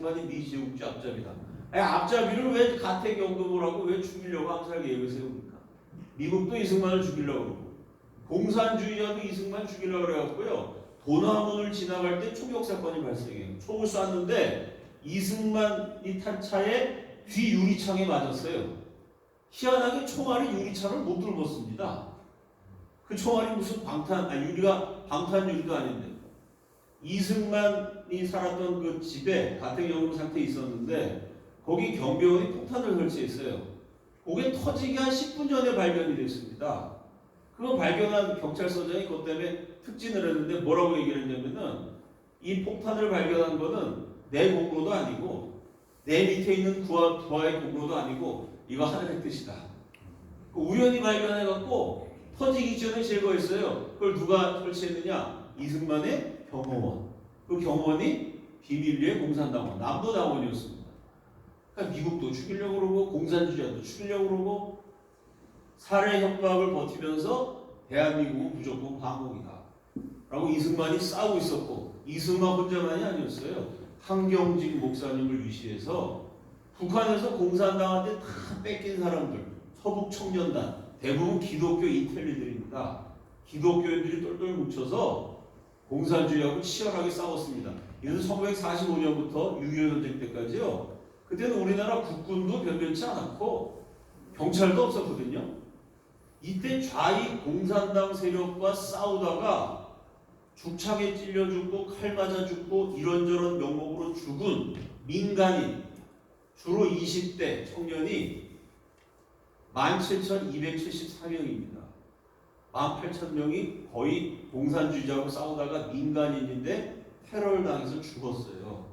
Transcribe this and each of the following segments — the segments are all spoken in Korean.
이승만이 미제국주 앞잡이다. 아니, 앞잡이를 왜 가택연금을 하고 왜 죽이려고 항상 계획을 세웁니까? 미국도 이승만을 죽이려고 그러고 공산주의자도 이승만 죽이려고 그래갖고요. 도남문을 지나갈 때 총격 사건이 발생해요. 총을 쐈는데 이승만이 탄 차에 뒤 유리창에 맞았어요. 희한하게 총알이 유리창을 못 뚫었습니다. 그 총알이 무슨 유리가 방탄 유리도 아닌데 이승만이 살았던 그 집에 가택연금 상태에 있었는데 거기 경비원이 폭탄을 설치했어요. 그게 터지기 한 10분 전에 발견이 됐습니다. 그거 발견한 경찰서장이 그것 때문에 특진을 했는데 뭐라고 얘기를 했냐면은 이 폭탄을 발견한 거는 내 공로도 아니고 내 밑에 있는 부하의 공로도 아니고 이거 하늘의 뜻이다. 우연히 발견해갖고 터지기 전에 제거했어요. 그걸 누가 설치했느냐? 이승만의 경호원. 그 경호원이 비밀리에 공산당원, 남도당원이었습니다. 그러니까 미국도 죽이려고 그러고 공산주의자도 죽이려고 그러고 살해 협박을 버티면서 대한민국은 무조건 광복이다 라고 이승만이 싸우고 있었고 이승만 혼자만이 아니었어요. 한경직 목사님을 위시해서 북한에서 공산당한테 다 뺏긴 사람들 서북 청년단 대부분 기독교 인텔리들입니다. 기독교인들이 똘똘 뭉쳐서 공산주의하고 치열하게 싸웠습니다. 이것은 1945년부터 6.25 전쟁 때까지요. 그때는 우리나라 국군도 변변치 않았고 경찰도 없었거든요. 이때 좌익 공산당 세력과 싸우다가 죽창에 찔려 죽고 칼 맞아 죽고 이런저런 명목으로 죽은 민간인 주로 20대 청년이 17,274명입니다. 18,000명이 거의 공산주의자하고 싸우다가 민간인인데 테러를 당해서 죽었어요.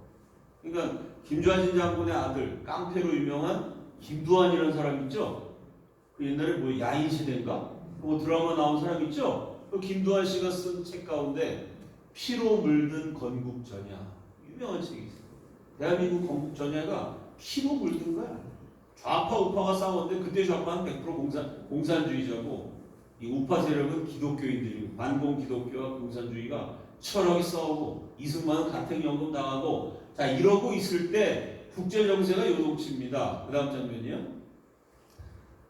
그러니까 김좌진 장군의 아들 깡패로 유명한 김두한이라는 사람 있죠? 그 옛날에 뭐 야인시대인가? 뭐 드라마 나온 사람 있죠? 그 김두한 씨가 쓴 책 가운데 피로 물든 건국전야 유명한 책이 있어요. 대한민국 건국전야가 피로 물든 거야. 좌파 우파가 싸웠는데 그때 좌파는 100% 공산주의자고 이 우파 세력은 기독교인들이고 반공 기독교와 공산주의가 치열하게 싸우고 이승만은 가택연금 당하고 자 이러고 있을 때 국제정세가 요동칩니다. 그 다음 장면이요.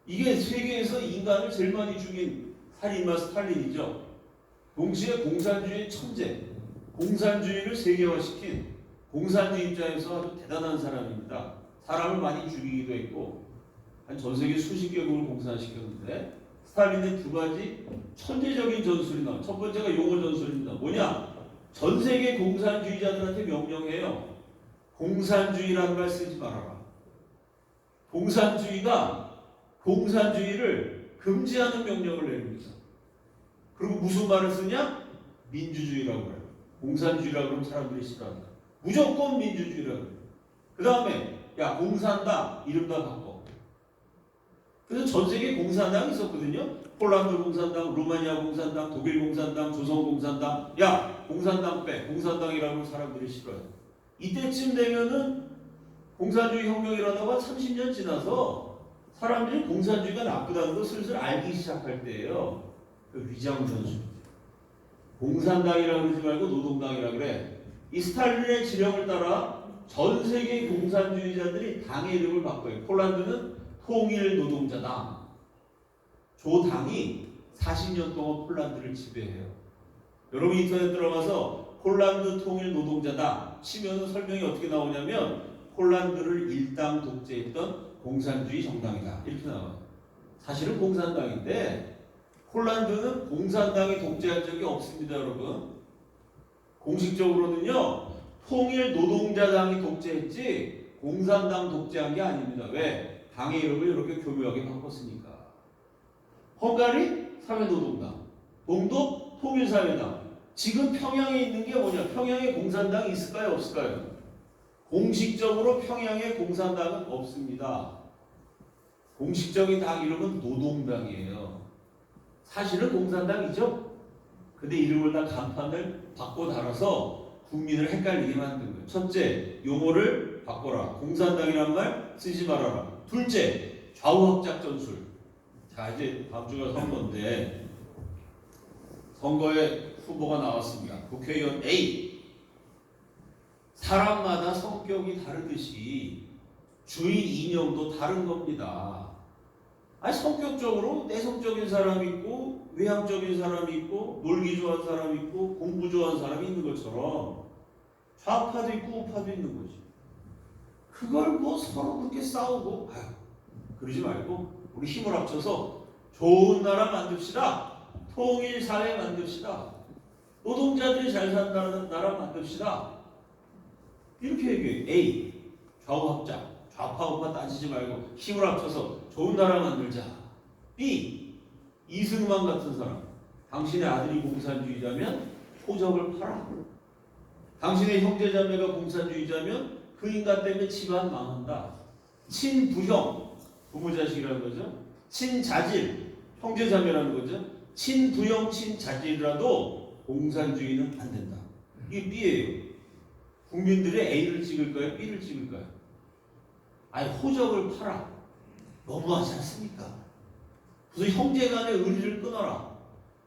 이게 세계에서 인간을 제일 많이 죽인 살인마 스탈린이죠. 동시에 공산주의 천재, 공산주의를 세계화시킨 공산주의 입장에서 아주 대단한 사람입니다. 사람을 많이 죽이기도 했고 한 전 세계 수십 개국을 공산시켰는데 스탈린의 두 가지 천재적인 전술이 나와요. 첫 번째가 용어 전술입니다. 뭐냐? 전 세계 공산주의자들한테 명령해요. 공산주의라는 말 쓰지 말아라. 공산주의를 금지하는 명령을 내립니다. 그리고 무슨 말을 쓰냐? 민주주의라고 해요. 공산주의라고 하면 사람들이 싫어한다. 무조건 민주주의라고 해요. 그 다음에 야 공산당 이름 다 바꿔. 그래서 전 세계에 공산당이 있었거든요. 폴란드 공산당, 루마니아 공산당, 독일 공산당, 조선 공산당. 야 공산당 빼. 공산당이라고 사람들이 싫어해요. 이때쯤 되면은 공산주의 혁명이 일어나고 30년 지나서 사람들이 공산주의가 나쁘다는 걸 슬슬 알기 시작할 때예요. 그 위장전술이죠. 공산당이라고 그러지 말고 노동당이라고 그래. 이 스탈린의 지령을 따라 전 세계 공산주의자들이 당의 이름을 바꿔요. 폴란드는 통일노동자당. 조 당이 40년 동안 폴란드를 지배해요. 여러분 인터넷 들어가서 폴란드 통일노동자당 치면은 설명이 어떻게 나오냐면 폴란드를 일당 독재했던 공산주의 정당이다. 이렇게 나와요. 사실은 공산당인데 폴란드는 공산당이 독재한 적이 없습니다, 여러분. 공식적으로는요, 통일노동자당이 독재했지 공산당 독재한 게 아닙니다. 왜? 당의 이름을 이렇게 교묘하게 바꿨으니까. 헝가리 사회노동당, 동독 통일사회당. 지금 평양에 있는 게 뭐냐? 평양에 공산당이 있을까요? 없을까요? 공식적으로 평양에 공산당은 없습니다. 공식적인 당 이름은 노동당이에요. 사실은 공산당이죠. 근데 이름을 다 간판을 바꿔 달아서 국민을 헷갈리게 만든 거예요. 첫째, 용어를 바꿔라. 공산당이란 말 쓰지 말아라. 둘째, 좌우합작 전술. 자, 이제 다음 주가 선거인데 선거에 후보가 나왔습니다. 국회의원 A 사람마다 성격이 다르듯이 주의 이념도 다른 겁니다. 아니 성격적으로 내성적인 사람이 있고 외향적인 사람이 있고 놀기 좋아하는 사람이 있고 공부 좋아하는 사람이 있는 것처럼 좌파도 있고 우파도 있는 거지. 그걸 뭐 서로 그렇게 싸우고 그러지 말고 우리 힘을 합쳐서 좋은 나라 만듭시다. 통일 사회 만듭시다. 노동자들이 잘 산다는 나라 만듭시다. 이렇게 얘기해. A 좌우 합작. 좌파 우파 따지지 말고 힘을 합쳐서 좋은 나라 만들자. B 이승만 같은 사람. 당신의 아들이 공산주의자면 호적을 팔아. 당신의 형제자매가 공산주의자면 그 인간 때문에 집안 망한다. 친부형, 부모자식이라는 거죠. 친자질, 형제자매라는 거죠. 친부형, 친자질이라도 공산주의는 안 된다. 이게 B예요. 국민들이 A를 찍을까요? B를 찍을까요? 아니 호적을 팔아. 너무하지 않습니까? 무슨 형제간의 의리를 끊어라.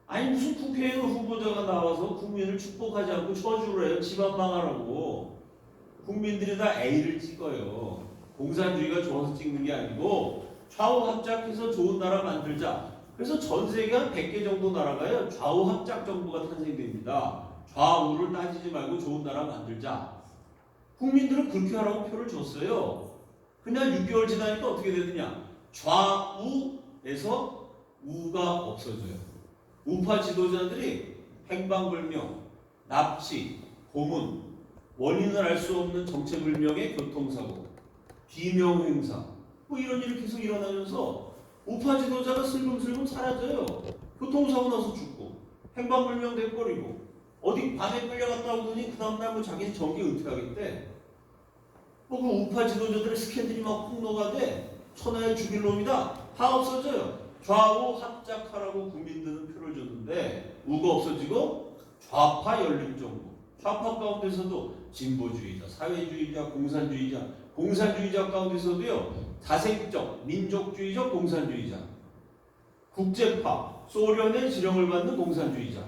아니 무슨 국회의원 후보자가 나와서 국민을 축복하지 않고 저주를 해요. 집안 망하라고. 국민들이 다 A를 찍어요. 공산주의가 좋아서 찍는 게 아니고 좌우 합작해서 좋은 나라 만들자. 그래서 전 세계 한 100개 정도 나라가요. 좌우 합작 정부가 탄생됩니다. 좌우를 따지지 말고 좋은 나라 만들자. 국민들은 그렇게 하라고 표를 줬어요. 그냥 6개월 지나니까 어떻게 되느냐. 좌우에서 우가 없어져요. 우파 지도자들이 행방불명, 납치, 고문, 원인을 알 수 없는 정체불명의 교통사고, 비명행사 뭐 이런 일이 계속 일어나면서 우파 지도자가 슬금슬금 사라져요. 교통사고 나서 죽고 행방불명 돼버리고 어디 밤에 끌려갔다 오더니 그 다음날 뭐 자기는 정기 은퇴하겠대. 뭐 그 우파 지도자들의 스캔들이 막 폭로가 돼. 천하의 죽일 놈이다. 다 없어져요. 좌우 합작하라고 국민들은 표를 줬는데 우가 없어지고 좌파 열린정부. 좌파 가운데서도 진보주의자, 사회주의자, 공산주의자, 공산주의자 가운데서도요 다생적, 민족주의적 공산주의자, 국제파, 소련의 지령을 받는 공산주의자,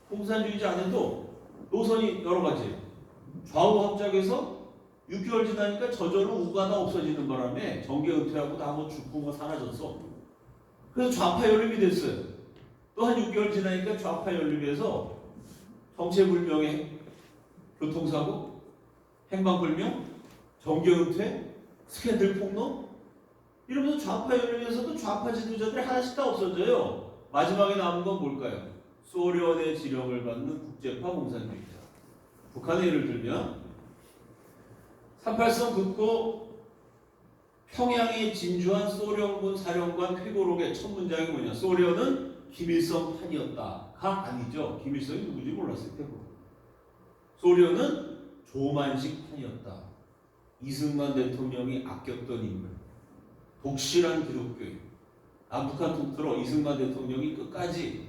공산주의자 안에도 노선이 여러 가지예요. 좌우 합작에서 6개월 지나니까 저절로 우가 다 없어지는 바람에 정계 은퇴하고 다 뭐 죽고 뭐 사라졌어. 그래서 좌파 연립이 됐어요. 또 한 6개월 지나니까 좌파 연립에서 정체불명의 교통사고, 행방불명, 정계 은퇴, 스캔들 폭로 이러면서 좌파 연립에서도 좌파 지도자들이 하나씩 다 없어져요. 마지막에 남은 건 뭘까요? 소련의 지령을 받는 국제파 공산주의자. 북한의 예를 들면 38선 긋고 평양에 진주한 소련군 사령관 회고록의 첫 문장이 뭐냐? 소련은 김일성 판이었다가 아니죠. 김일성이 누구지 몰랐을 테고. 소련은 조만식 판이었다. 이승만 대통령이 아꼈던 인물. 독실한 기독교인. 남북한 통틀어 이승만 대통령이 끝까지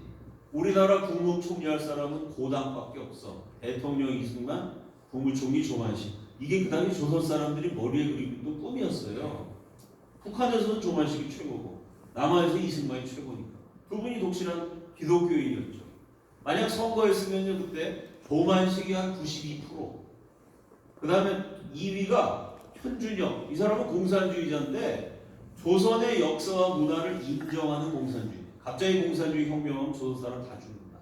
우리나라 국무총리할 사람은 고당밖에 없어. 대통령 이승만, 국무총리 조만식. 이게 그 당시 조선 사람들이 머리에 그리고 있던 꿈이었어요. 북한에서는 조만식이 최고고 남한에서 이승만이 최고니까. 두 분이 독실한 기독교인이었죠. 만약 선거했으면요 그때 조만식이 한 92%. 그 다음에 2위가 현준영. 이 사람은 공산주의자인데 조선의 역사와 문화를 인정하는 공산주의. 갑자기 공산주의 혁명하면 조선 사람 다 죽는다.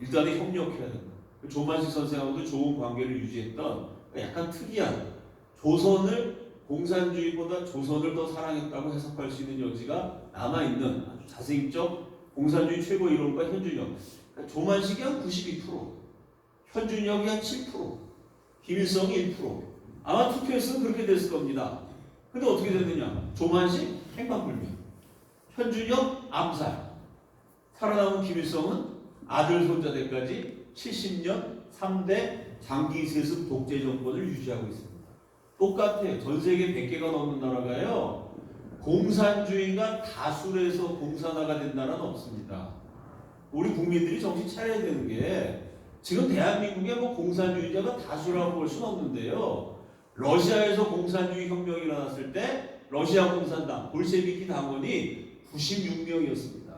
일단은 협력해야 된다. 조만식 선생하고도 좋은 관계를 유지했던 약간 특이한 조선을 공산주의보다 조선을 더 사랑했다고 해석할 수 있는 여지가 남아있는 아주 자생적 공산주의 최고 이론가 현준영. 그러니까 조만식이 한 92%, 현준영이 한 7%, 김일성이 1%. 아마 투표했으면 그렇게 됐을 겁니다. 근데 어떻게 됐느냐? 조만식 행방불명, 현준영 암살, 살아남은 김일성은 아들 손자대까지 70년 3대 장기 세습 독재 정권을 유지하고 있습니다. 똑같아요. 전 세계 100개가 넘는 나라가요. 공산주의가 다수에서 공산화가 된 나라는 없습니다. 우리 국민들이 정신 차려야 되는 게 지금 대한민국에 뭐 공산주의자가 다수라고 볼 수는 없는데요. 러시아에서 공산주의 혁명이 일어났을 때 러시아 공산당, 볼셰비키 당원이 96명이었습니다.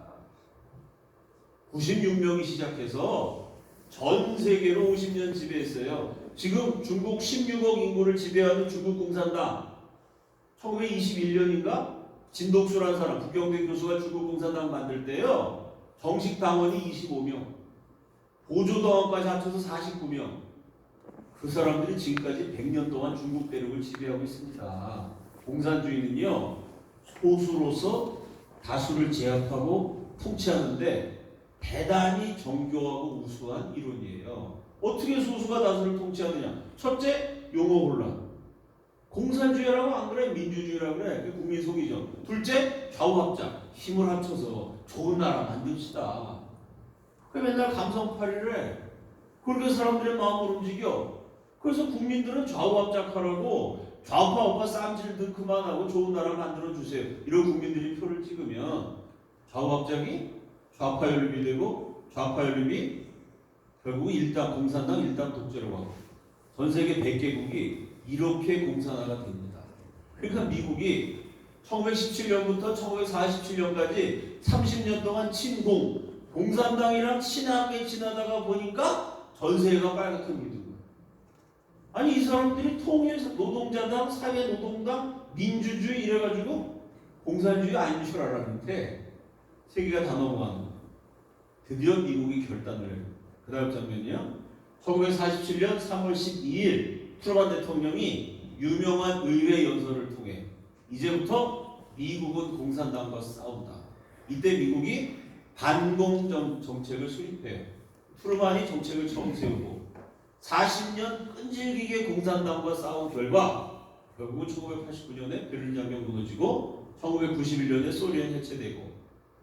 96명이 시작해서 전 세계로 50년 지배했어요. 지금 중국 16억 인구를 지배하는 중국 공산당 1921년인가 진독수라는 사람 북경대 교수가 중국 공산당 만들 때요 정식 당원이 25명 보조당원까지 합쳐서 49명 그 사람들이 지금까지 100년 동안 중국 대륙을 지배하고 있습니다. 공산주의는요 소수로서 다수를 제압하고 통치하는데 대단히 정교하고 우수한 이론이에요. 어떻게 소수가 다수를 통치하느냐? 첫째, 용어 혼란. 공산주의라고 안 그래? 민주주의라고 그래? 그게 국민 속이죠. 둘째, 좌우합작. 힘을 합쳐서 좋은 나라 만듭시다. 그 맨날 감성팔이를 해. 그렇게 사람들의 마음을 움직여. 그래서 국민들은 좌우합작하라고 좌우파 우파 쌈질도 그만하고 좋은 나라 만들어주세요. 이런 국민들이 표를 찍으면 좌우합작이 좌파 연립이 되고 좌파 연립이 결국 일당 공산당 일당 독재로 가고 전 세계 100개국이 이렇게 공산화가 됩니다. 그러니까 미국이 1917년부터 1947년까지 30년 동안 친공 공산당이랑 친하게 지나다가 보니까 전 세계가 빨갛게 물든 거예요. 아니 이 사람들이 통일해서 노동자당, 사회노동당, 민주주의 이래가지고 공산주의 아닌 줄 알았는데 세계가 다 넘어가는 거예요. 드디어 미국이 결단을 해요. 그 다음 장면이요. 1947년 3월 12일 트루먼 대통령이 유명한 의회 연설을 통해 이제부터 미국은 공산당과 싸운다. 이때 미국이 반공 정책을 수립해요. 트루먼이 정책을 처음 세우고 40년 끈질기게 공산당과 싸운 결과 결국은 1989년에 베를린 장벽 무너지고 1991년에 소련 해체되고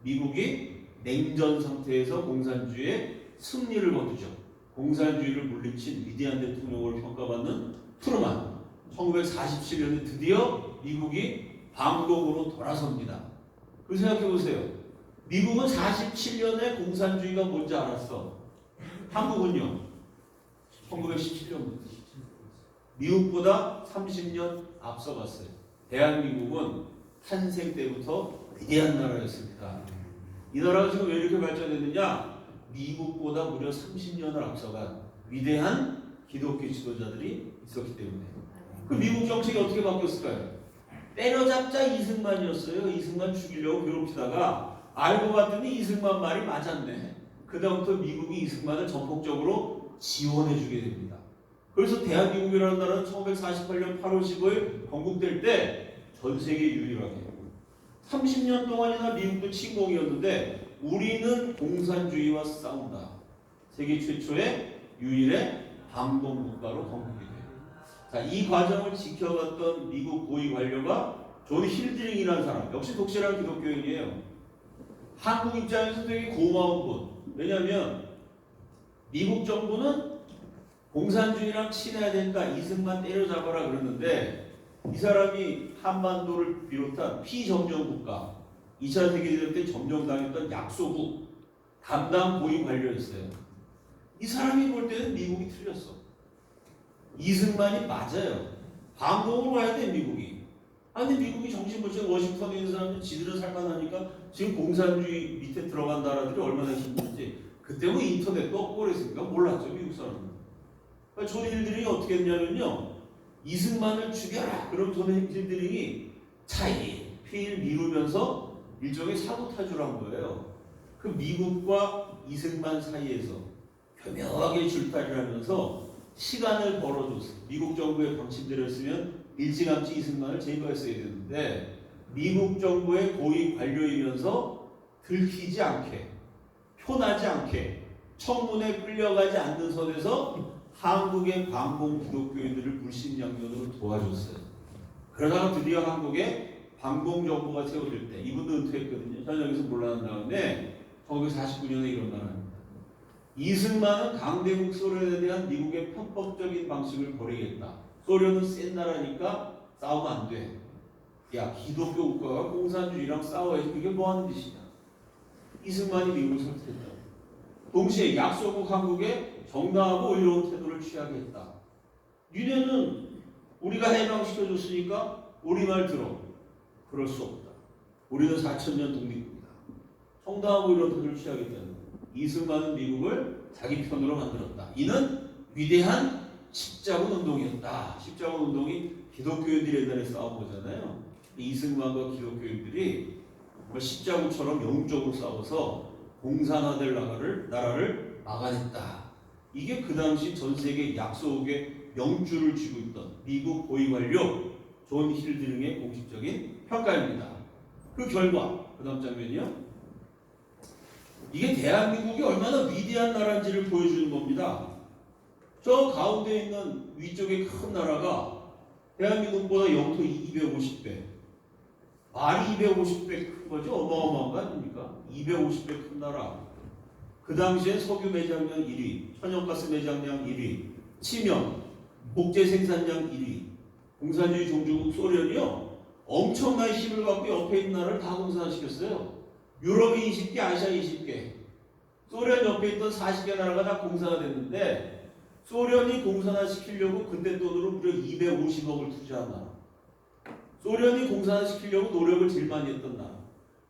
미국이 냉전 상태에서 공산주의의 승리를 거두죠. 공산주의를 물리친 위대한 대통령으로 평가받는 트루먼. 1947년에 드디어 미국이 반공으로 돌아섭니다. 그 생각해 보세요. 미국은 47년에 공산주의가 뭔지 알았어. 한국은요. 1917년부터. 미국보다 30년 앞서갔어요. 대한민국은 탄생 때부터 위대한 나라였습니다. 이 나라가 지금 왜 이렇게 발전했느냐? 미국보다 무려 30년을 앞서간 위대한 기독교 지도자들이 있었기 때문에. 그 미국 정책이 어떻게 바뀌었을까요? 때려잡자 이승만이었어요. 이승만 죽이려고 괴롭히다가 알고 봤더니 이승만 말이 맞았네. 그다음부터 미국이 이승만을 전폭적으로 지원해주게 됩니다. 그래서 대한민국이라는 나라는 1948년 8월 15일 건국될 때 전 세계 유일하게 30년 동안이나 미국도 침공이었는데 우리는 공산주의와 싸운다. 세계 최초의 유일의 반공 국가로 건국이 돼요. 자, 이 과정을 지켜갔던 미국 고위 관료가 존 힐드링이라는 사람, 역시 독실한 기독교인이에요. 한국 입장에서 되게 고마운 분. 왜냐하면 미국 정부는 공산주의랑 친해야 된다. 이승만 때려잡아라 그러는데 이 사람이 한반도를 비롯한 피점령 국가 2차 세계대전 때 점령당했던 약소국 담당 고위 관료였어요. 이 사람이 볼 때는 미국이 틀렸어. 이승만이 맞아요. 반공으로 가야 돼 미국이. 근데 미국이 정신 못 차리고 워싱턴에 있는 사람들 지들은 살만하니까 지금 공산주의 밑에 들어간 나라들이 얼마나 힘든지 그때 뭐 인터넷도 없고 그랬으니까 몰랐죠 미국 사람은. 그러니까 존 힐드링이 어떻게 했냐면요. 이승만을 죽여라. 그럼 존 힐드링이 차이 피를 미루면서 일종의 사보타주를 한 거예요. 그 미국과 이승만 사이에서 교묘하게 줄다리를 하면서 시간을 벌어줬어요. 미국 정부의 방침대로였으면 일찌감치 이승만을 제거했어야 되는데 미국 정부의 고위 관료이면서 들키지 않게 표나지 않게 청문회 끌려가지 않는 선에서 한국의 반공 기독교인들을 불신양면으로 도와줬어요. 그러다가 드디어 한국에 반공 정부가 세워질 때 이분도 은퇴했거든요. 현역에서 물러난 다음에 1949년에 일어나는 이승만은 강대국 소련에 대한 미국의 편법적인 방식을 버리겠다. 소련은 센 나라니까 싸우면 안 돼. 야, 기독교 국가가 공산주의랑 싸워야지. 그게 뭐 하는 짓이냐. 이승만이 미국을 설득했다. 동시에 약소국 한국에 정당하고 의로운 태도를 취하게 했다. 니네는 우리가 해방시켜줬으니까 우리 말 들어. 그럴 수 없다. 우리는 4,000년 독립국이다. 정당하고 의로운 태도를 취하겠다는 거예요. 이승만은 미국을 자기 편으로 만들었다. 이는 위대한 십자군 운동이었다. 십자군 운동이 기독교인들이 옛날에 싸운 거잖아요. 이승만과 기독교인들이 정말 십자군처럼 영적으로 싸워서 공산화될 나라를 막아냈다. 이게 그 당시 전 세계 약소국의 명주를 쥐고 있던 미국 고위관료 존 힐드링의 공식적인 평가입니다. 그 결과, 그 다음 장면이요. 이게 대한민국이 얼마나 위대한 나라인지를 보여주는 겁니다. 저 가운데 있는 위쪽의 큰 나라가 대한민국보다 영토 250배, 말이 250배 큰 거죠. 어마어마한 거 아닙니까? 250배 큰 나라. 그 당시엔 석유 매장량 1위, 천연가스 매장량 1위, 치명, 목재 생산량 1위, 공산주의 종주국 소련이요. 엄청난 힘을 갖고 옆에 있는 나라를 다 공산화시켰어요. 유럽이 20개, 아시아 20개. 소련 옆에 있던 40개 나라가 다 공산화됐는데 소련이 공산화시키려고 그때 돈으로 무려 250억을 투자한 나라. 소련이 공산화시키려고 노력을 제일 많이 했던 나라.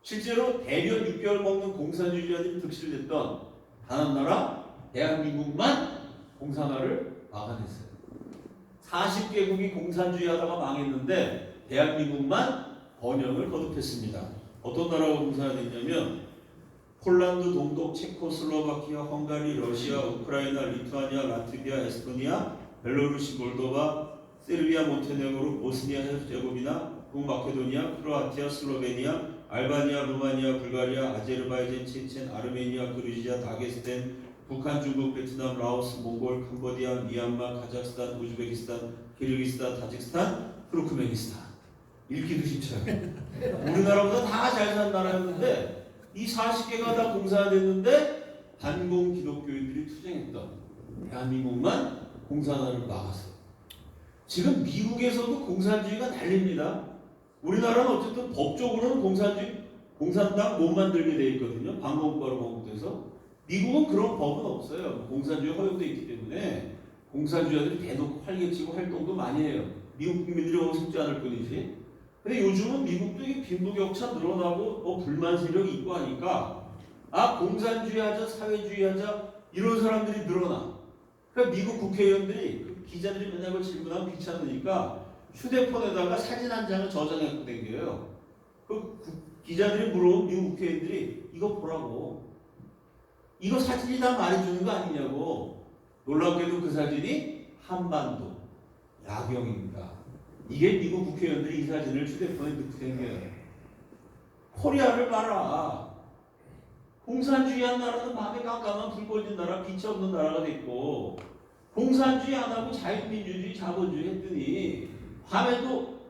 실제로 대련 6개월 먹는 공산주의자들이 득실됐던 단 한 나라 대한민국만 공산화를 막아냈어요. 40개국이 공산주의 하다가 망했는데 대한민국만 번영을 거듭했습니다. 어떤 나라가 공산화됐냐면 폴란드, 동독, 체코슬로바키아, 헝가리, 러시아, 우크라이나, 리투아니아, 라트비아, 에스토니아, 벨로루시, 몰도바, 세르비아, 몬테네그로, 보스니아, 헤르체고비나, 북마케도니아, 크로아티아, 슬로베니아, 알바니아, 루마니아, 불가리아, 아제르바이잔, 체첸, 아르메니아, 그루지아, 다게스탄, 북한, 중국, 베트남, 라오스, 몽골, 캄보디아, 미얀마, 카자흐스탄, 우즈베키스탄, 키르기스탄, 타직스탄, 투르크메니스탄. 읽기도 힘차요. 우리나라보다 다 잘 사는 나라였는데 이 40개가 다 공산화됐는데 반공 기독교인들이 투쟁했던 대한민국만 공산화를 막았어요. 지금 미국에서도 공산주의가 난립니다. 우리나라는 어쨌든 법적으로는 공산당 못 만들게 돼 있거든요. 반공과로 건국돼서. 미국은 그런 법은 없어요. 공산주의 허용돼 있기 때문에 공산주의자들이 대놓고 활개치고 활동도 많이 해요. 미국 국민들이 어색지 않을 뿐이지. 근데 요즘은 미국도 이게 빈부격차 늘어나고 불만 세력이 있고 하니까 공산주의 하자, 사회주의 하자 이런 사람들이 늘어나. 그러니까 미국 국회의원들이 기자들이 맨날 그 질문하면 귀찮으니까 휴대폰에다가 사진 한 장을 저장해서 댕겨요. 그 기자들이 물어보면 미국 국회의원들이 이거 보라고. 이거 사진이 다 말해주는 거 아니냐고. 놀랍게도 그 사진이 한반도 야경입니다. 이게 미국 국회의원들이 이 사진을 휴대폰에 넣고 댕겨요. 코리아를 봐라. 공산주의한 나라는 밤에 깜깜한 불 꺼진 나라, 빛이 없는 나라가 됐고 공산주의 안 하고 자유민주주의, 자본주의 했더니 밤에도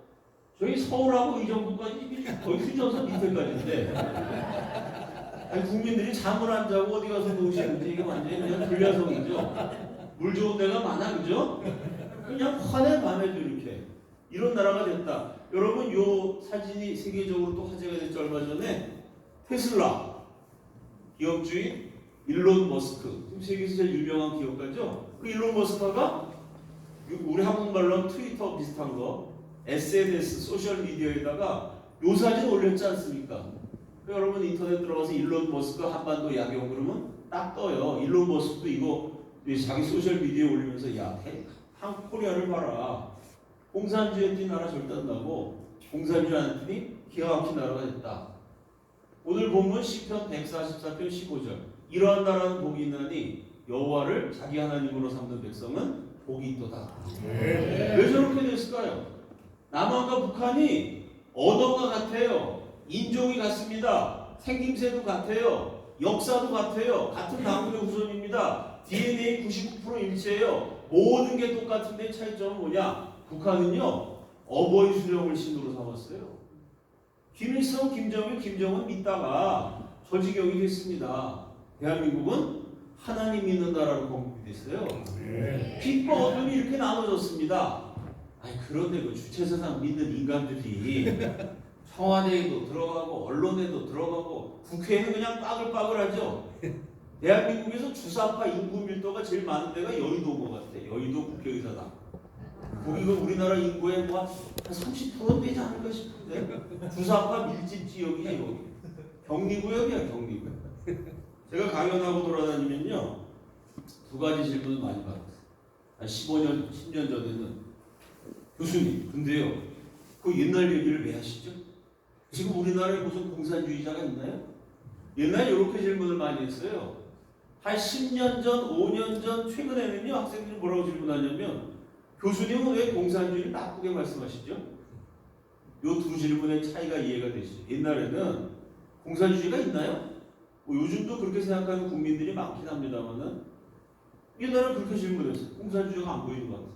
저희 서울하고 의정부까지 거의 휴전선 밑에까지인데 아니, 국민들이 잠을 안 자고 어디 가서 노시는지 이게 완전히 그냥 불야성이죠. 물 좋은 데가 많아, 그죠? 그냥 환해 밤에도 이렇게. 이런 나라가 됐다. 여러분 요 사진이 세계적으로 또 화제가 됐죠. 얼마 전에 테슬라 기업주의 일론 머스크, 지금 세계에서 제일 유명한 기업가죠. 그 일론 머스크가 우리 한국말로는 트위터 비슷한 거 SNS 소셜미디어에다가 요 사진 올렸지 않습니까? 여러분 인터넷 들어가서 일론 머스크 한반도 야경 그러면 딱 떠요. 일론 머스크도 이거 자기 소셜미디어에 올리면서 한국 코리아를 봐라. 공산주의 했더니 나라 절대 안 나고 공산주의 안 했더니 기가 막힌 나라가 됐다. 오늘 본문 시편 144편 15절 이러한 나라는 복이 있나니 여호와를 자기 하나님으로 삼는 백성은 복이 있도다. 왜 저렇게 됐을까요? 남한과 북한이 언어가 같아요. 인종이 같습니다. 생김새도 같아요. 역사도 같아요. 같은 나무의 후손입니다. DNA 99% 일치해요. 모든 게 똑같은데 차이점은 뭐냐? 북한은요 어버이 수령을 신으로 삼았어요. 김일성, 김정일, 김정은 믿다가 저 지경이 됐습니다. 대한민국은 하나님 믿는 나라로 건국이 됐어요. 빛과 어둠이 이렇게 나눠졌습니다. 그런데 그 주체세상 믿는 인간들이 청와대에도 들어가고 언론에도 들어가고 국회에는 그냥 빠글빠글하죠. 대한민국에서 주사파 인구 밀도가 제일 많은 데가 여의도인 것 같아요. 여의도 국회의사당. 거기가 우리나라 인구의 한 30% 되지 않을까 싶은데 주사파 밀집 지역이지 여기. 격리구역이야 격리구역. 제가 강연하고 돌아다니면요 두 가지 질문을 많이 받았어요. 한 15년, 10년 전에는 교수님, 근데요, 그 옛날 얘기를 왜 하시죠? 지금 우리나라에 무슨 공산주의자가 있나요? 옛날에 이렇게 질문을 많이 했어요. 한 10년 전, 5년 전, 최근에는요, 학생들이 뭐라고 질문하냐면, 교수님은 왜 공산주의를 나쁘게 말씀하시죠? 요 두 질문의 차이가 이해가 되시죠? 옛날에는 공산주의가 있나요? 뭐 요즘도 그렇게 생각하는 국민들이 많긴 합니다만은, 옛날에 그렇게 질문했어요. 공산주의가 안 보이는 것 같아요.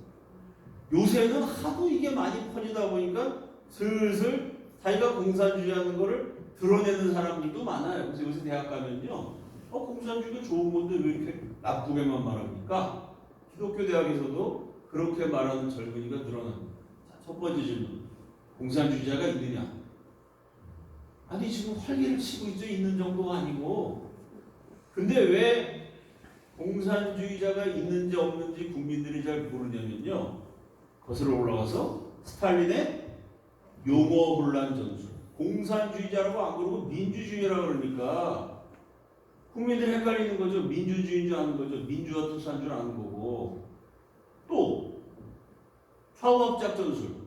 요새는 하도 이게 많이 퍼지다 보니까 슬슬 자기가 공산주의하는 거를 드러내는 사람들도 많아요. 그래서 요새 대학 가면요, 공산주의가 좋은 건데 왜 이렇게 나쁘게만 말합니까? 기독교 대학에서도 그렇게 말하는 젊은이가 늘어납니다. 자, 첫 번째 질문. 공산주의자가 있느냐? 아니 지금 활기를 치고 있죠. 있는 정도가 아니고. 근데 왜 공산주의자가 있는지 없는지 국민들이 잘 모르냐면요, 거슬러 올라가서 스탈린의 용어 혼란 전술. 공산주의자라고 안 그러고 민주주의라고 그러니까 국민들이 헷갈리는 거죠. 민주주의인 줄 아는 거죠. 민주화 투사인 줄 아는 거고. 또 좌우합작 전술.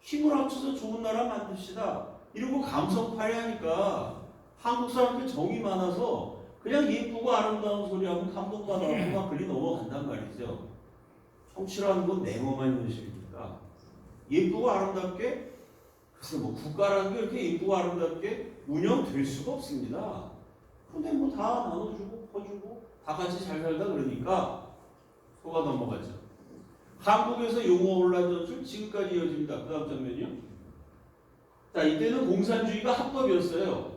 힘을 합쳐서 좋은 나라 만듭시다. 이러고 감성 파괴하니까 한국 사람들 정이 많아서 그냥 예쁘고 아름다운 소리하면 감동받아서 막 글리 넘어간단 말이죠. 정치라는 건 냉엄한 현실이니까 예쁘고 아름답게, 그래서 뭐 국가라는 게 이렇게 예쁘고 아름답게 운영될 수가 없습니다. 근데 뭐 다 나눠주고 퍼주고 다 같이 잘 살다 그러니까 속아 넘어가죠. 한국에서 용어 혼란 전술 지금까지 이어집니다. 그 다음 장면이요. 자, 이때는 공산주의가 합법이었어요.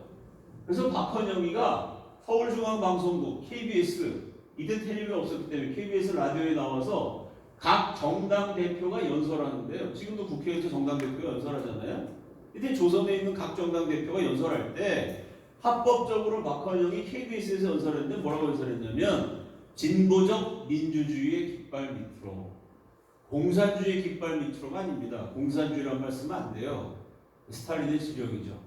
그래서 박헌영이가 서울중앙방송국 KBS, 이때 텔레비가 없었기 때문에 KBS 라디오에 나와서 각 정당 대표가 연설하는데요. 지금도 국회에서 정당 대표가 연설하잖아요. 이때 조선에 있는 각 정당 대표가 연설할 때 합법적으로 박헌영이 KBS에서 연설했는데 뭐라고 연설했냐면, 진보적 민주주의의 깃발 밑으로. 공산주의의 깃발 밑으로가 아닙니다. 공산주의란 말 쓰면 안 돼요. 스탈린의 지령이죠.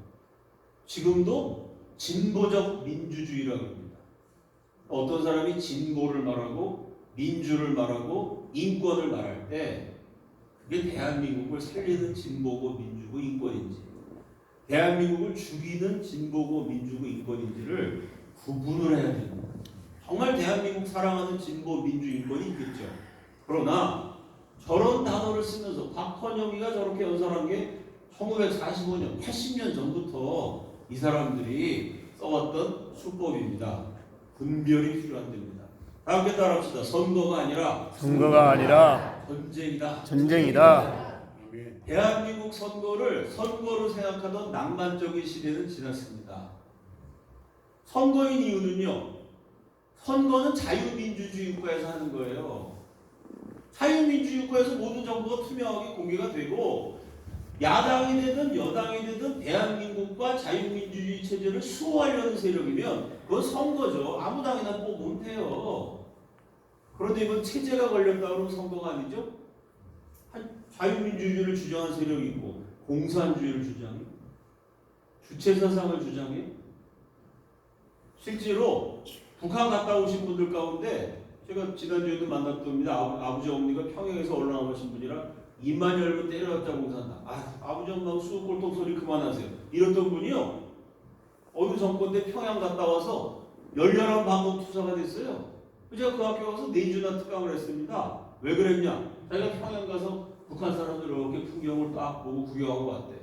지금도 진보적 민주주의라고 합니다. 어떤 사람이 진보를 말하고 민주를 말하고 인권을 말할 때 그게 대한민국을 살리는 진보고 민주고 인권인지, 대한민국을 죽이는 진보고 민주고 인권인지를 구분을 해야 됩니다. 정말 대한민국 사랑하는 진보 민주 인권이 있겠죠. 그러나 저런 단어를 쓰면서 박헌영이가 저렇게 연설한 게 1945년, 80년 전부터 이 사람들이 써왔던 수법입니다. 분별이 필요한 됩니다. 다 함께 따라합시다. 선거가 아니라 전쟁이다. 대한민국 선거를 선거로 생각하던 낭만적인 시대는 지났습니다. 선거인 이유는요, 선거는 자유민주주의 국가에서 하는 거예요. 자유민주주의 국가에서 모든 정보가 투명하게 공개가 되고, 야당이 되든 여당이 되든 대한민국과 자유민주주의 체제를 수호하려는 세력이면 그건 선거죠. 아무 당이나 뽑으면 돼요. 그런데 이건 체제가 걸렸다 그러면 선거가 아니죠? 자유민주주의를 주장한 세력이 있고 공산주의를 주장해, 주체사상을 주장해. 실제로 북한 갔다 오신 분들 가운데 제가 지난주에도 만났답니다. 아버지 어머니가 평양에서 올라오신 분이라 입만 열고 때려잡자고 산다. 아버지 엄마하고 수도골통 소리 그만하세요. 이랬던 분이요, 어느 정권 때 평양 갔다 와서 열렬한 반공 투사가 됐어요. 제가 그 학교 가서 4주나 특강을 했습니다. 왜 그랬냐? 자기가 평양 가서 북한 사람들 이렇게 풍경을 딱 보고 구경하고 왔대.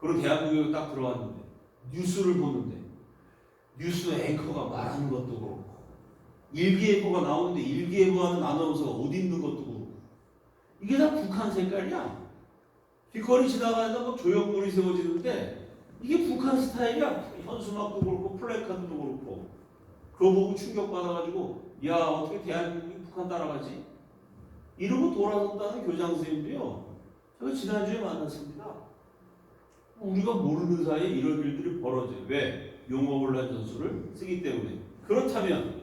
그리고 대한민국에 딱 들어왔는데 뉴스를 보는데 뉴스 앵커가 말하는 것도 그렇고 일기예보가 나오는데 일기예보하는 아나운서가 어디 있는 것도 그렇고 이게 다 북한 색깔이야. 길거리 지나가다 막 조형물이 세워지는데 이게 북한 스타일이야. 현수막도 그렇고 플래카드도 그렇고. 그거 보고 충격받아가지고 야, 어떻게 대한민국이 북한 따라가지? 이러고 돌아섰다는 교장 선생님도요, 제가 지난주에 만났습니다. 우리가 모르는 사이에 이런 일들이 벌어져요. 왜? 용어 혼란 전술을 쓰기 때문에. 그렇다면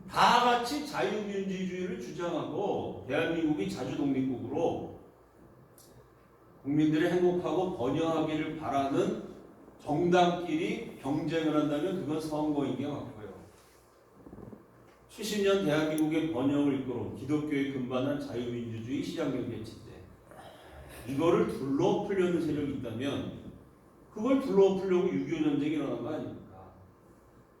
다 같이 자유민주주의를 주장하고 대한민국이 자주독립국으로 국민들이 행복하고 번영하기를 바라는 정당끼리 경쟁을 한다면 그건 선거인 게 맞고요. 70년 대한민국의 번영을 이끌어 기독교의 근반한 자유민주주의 시장경제 체제, 이거를 둘러풀려는 세력이 있다면 그걸 둘러풀려고 6.25 전쟁이 일어난 거 아닙니까?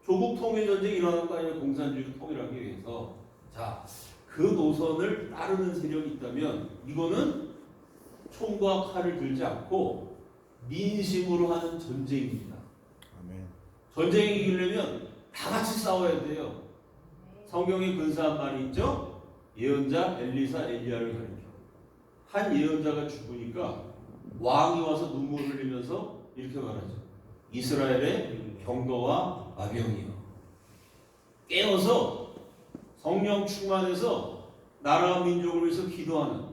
조국 통일 전쟁이 일어난 거 아니에요? 공산주의를 통일하기 위해서. 자, 그 노선을 따르는 세력이 있다면 이거는 총과 칼을 들지 않고 민심으로 하는 전쟁입니다. 아멘. 전쟁이 이기려면 다 같이 싸워야 돼요. 성경에 근사한 말이 있죠? 예언자 엘리사 엘리야를 가리켜. 한 예언자가 죽으니까 왕이 와서 눈물을 흘리면서 이렇게 말하죠. 이스라엘의 병거와 마병이여, 깨어서 성령 충만해서 나라와 민족을 위해서 기도하는,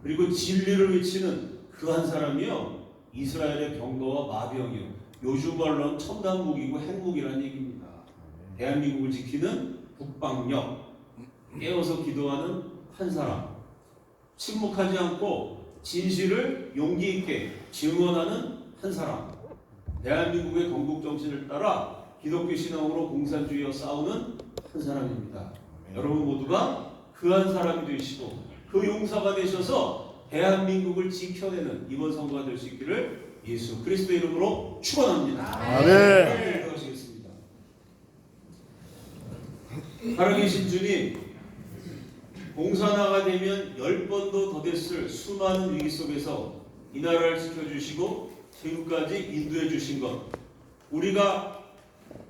그리고 진리를 외치는 그 한 사람이요 이스라엘의 병거와 마병이요. 요즘 말로는 첨단 무기고 핵무기라는 얘기입니다. 대한민국을 지키는 국방력, 깨어서 기도하는 한 사람, 침묵하지 않고 진실을 용기 있게 증언하는 한 사람, 대한민국의 건국 정신을 따라 기독교 신앙으로 공산주의와 싸우는 한 사람입니다. 여러분 모두가 그 한 사람이 되시고 그 용사가 되셔서 대한민국을 지켜내는 이번 선거가 될 수 있기를 예수 그리스도의 이름으로 축원합니다. 아멘. 기도하시겠습니다. 살아계신 주님, 공산화가 되면 10번도 더 됐을 수많은 위기 속에서 이 나라를 지켜주시고 지금까지 인도해 주신 것, 우리가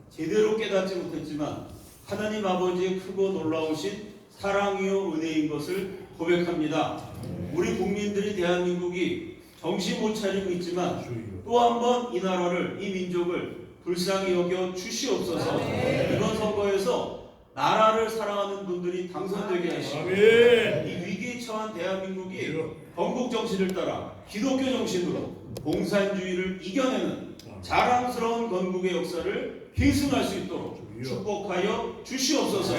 제대로 깨닫지 못했지만 하나님 아버지의 크고 놀라우신 사랑이요 은혜인 것을 고백합니다. 우리 국민들이, 대한민국이 정신 못 차리고 있지만 또 한 번 이 나라를, 이 민족을 불쌍히 여겨 주시옵소서. 이번 선거에서 나라를 사랑하는 분들이 당선되게 하시고 이 위기에 처한 대한민국이 건국 정신을 따라 기독교 정신으로 공산주의를 이겨내는 자랑스러운 건국의 역사를 계승할 수 있도록 축복하여 주시옵소서.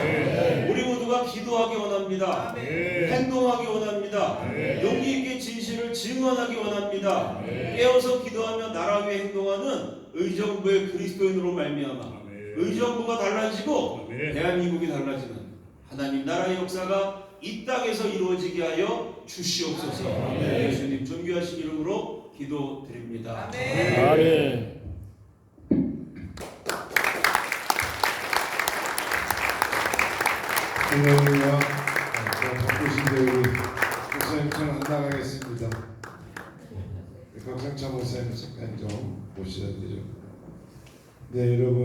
우리 모두가 기도하기 원합니다. 행동하기 원합니다. 용기 있게 진실을 증언하기 원합니다. 깨어서 기도하며 나라 위에 행동하는 의정부의 그리스도인으로 말미암아 의정부가 달라지고 대한민국이 달라지는 하나님 나라의 역사가 이 땅에서 이루어지게 하여 주시옵소서. 예수님 존귀하신 이름으로 기도드립니다. 아멘. 할렐루야. 바쁘신데 우리 목사님 전 안 나가겠습니다. 박상차 목사님 잠깐 좀 모셔야 되죠. 네, 여러분.